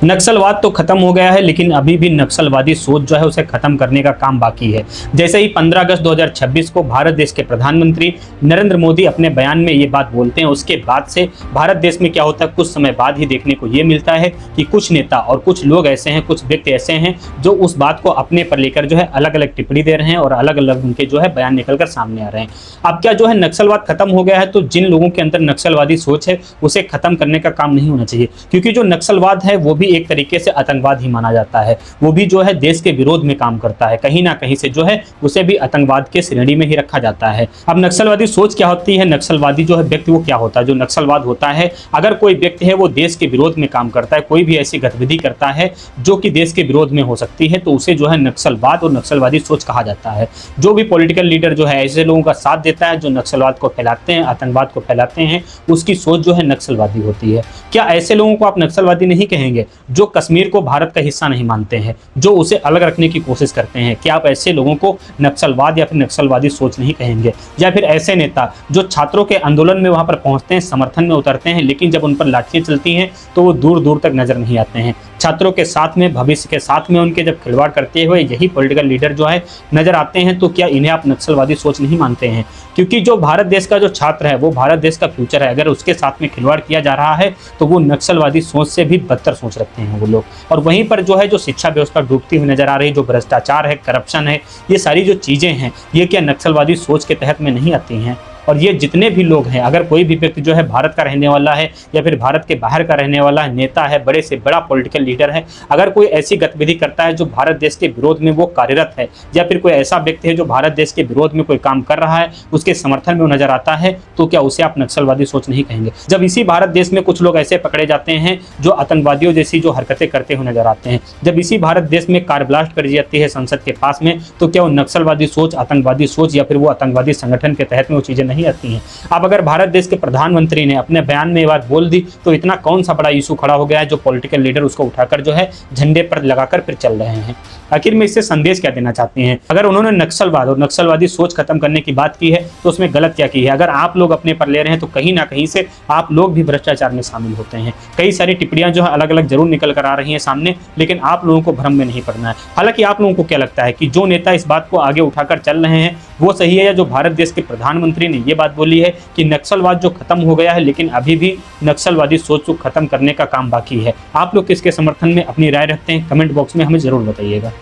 नक्सलवाद तो खत्म हो गया है, लेकिन अभी भी नक्सलवादी सोच जो है उसे खत्म करने का काम बाकी है। जैसे ही 15 अगस्त 2026 को भारत देश के प्रधानमंत्री नरेंद्र मोदी अपने बयान में ये बात बोलते हैं, उसके बाद से भारत देश में क्या होता है, कुछ समय बाद ही देखने को ये मिलता है कि कुछ नेता और कुछ लोग ऐसे हैं, कुछ व्यक्ति ऐसे हैं जो उस बात को अपने पर लेकर जो है अलग अलग टिप्पणी दे रहे हैं और अलग अलग उनके जो है बयान निकलकर सामने आ रहे हैं। अब क्या जो है नक्सलवाद खत्म हो गया है, तो जिन लोगों के अंदर नक्सलवादी सोच है उसे खत्म करने का काम नहीं होना चाहिए, क्योंकि जो नक्सलवाद है वो भी एक तरीके से आतंकवाद ही माना जाता है। वो भी जो है देश के विरोध में काम करता है, कहीं ना कहीं से जो है उसे भी आतंकवाद के श्रेणी में ही रखा जाता है। अब नक्सलवादी सोच क्या होती है, नक्सलवादी जो है व्यक्ति वो क्या होता है, जो नक्सलवाद होता है, अगर कोई व्यक्ति है वो देश के विरोध में काम करता है, कोई भी ऐसी गतिविधि करता है जो कि देश के विरोध में हो सकती है, तो उसे जो है नक्सलवाद और नक्सलवादी सोच कहा जाता है। जो भी पॉलिटिकल लीडर जो है ऐसे लोगों का साथ देता है जो नक्सलवाद को फैलाते हैं, आतंकवाद को फैलाते हैं, उसकी सोच जो है नक्सलवादी होती है। क्या ऐसे लोगों को आप नक्सलवादी नहीं कहेंगे जो कश्मीर को भारत का हिस्सा नहीं मानते हैं, जो उसे अलग रखने की कोशिश करते हैं? क्या आप ऐसे लोगों को नक्सलवाद या फिर नक्सलवादी सोच नहीं कहेंगे? या फिर ऐसे नेता जो छात्रों के आंदोलन में वहां पर पहुंचते हैं, समर्थन में उतरते हैं, लेकिन जब उन पर लाठियां चलती हैं तो वो दूर दूर तक नजर नहीं आते हैं? छात्रों के साथ में, भविष्य के साथ में उनके जब खिलवाड़ करते हुए यही पॉलिटिकल लीडर जो है नजर आते हैं, तो क्या इन्हें आप नक्सलवादी सोच नहीं मानते हैं? क्योंकि जो भारत देश का जो छात्र है वो भारत देश का फ्यूचर है, अगर उसके साथ में खिलवाड़ किया जा रहा है तो वो नक्सलवादी सोच से भी बदतर सोच रखते हैं वो लोग। और वहीं पर जो है जो शिक्षा व्यवस्था डूबती हुई नजर आ रही है, जो भ्रष्टाचार है, करप्शन है, ये सारी जो चीजें हैं, ये क्या नक्सलवादी सोच के तहत में नहीं आती हैं? और ये जितने भी लोग हैं, अगर कोई भी व्यक्ति जो है भारत का रहने वाला है या फिर भारत के बाहर का रहने वाला है, नेता है, बड़े से बड़ा पॉलिटिकल लीडर है, अगर कोई ऐसी गतिविधि करता है जो भारत देश के विरोध में वो कार्यरत है, या फिर कोई ऐसा व्यक्ति है जो भारत देश के विरोध में कोई काम कर रहा है, उसके समर्थन में वो नजर आता है, तो क्या उसे आप नक्सलवादी सोच नहीं कहेंगे? जब इसी भारत देश में कुछ लोग ऐसे पकड़े जाते हैं जो आतंकवादियों जैसी जो हरकतें करते हुए नजर आते हैं, जब इसी भारत देश में कार ब्लास्ट करी जाती है संसद के पास में, तो क्या वो नक्सलवादी सोच, आतंकवादी सोच या फिर वो आतंकवादी संगठन के तहत में वो चीजें नहीं आती हैं? अब अगर भारत देश के प्रधानमंत्री ने अपने बयान में ये बात बोल दी, तो इतना कौन सा बड़ा इशू खड़ा हो गया है जो पॉलिटिकल लीडर उसको उठाकर जो है झंडे पर लगाकर फिर चल रहे हैं? आखिर में इससे संदेश क्या देना चाहते हैं? अगर उन्होंने नक्सलवाद और नक्सलवादी सोच खत्म करने की बात की है तो उसमें गलत क्या की है? अगर आप लोग अपने पर ले रहे हैं तो कहीं ना कहीं से आप लोग भी भ्रष्टाचार में शामिल होते हैं। कई सारी टिप्पणियां जो है अलग अलग जरूर निकल कर आ रही हैं सामने, लेकिन आप लोगों को भ्रम में नहीं पड़ना है। हालांकि आप लोगों को क्या लगता है कि जो नेता इस बात को आगे उठाकर चल रहे हैं वो सही है, या जो भारत देश के प्रधानमंत्री ने ये बात बोली है कि नक्सलवाद जो खत्म हो गया है लेकिन अभी भी नक्सलवादी सोच को खत्म करने का काम बाकी है? आप लोग किसके समर्थन में अपनी राय रखते हैं? कमेंट बॉक्स में हमें जरूर बताइएगा।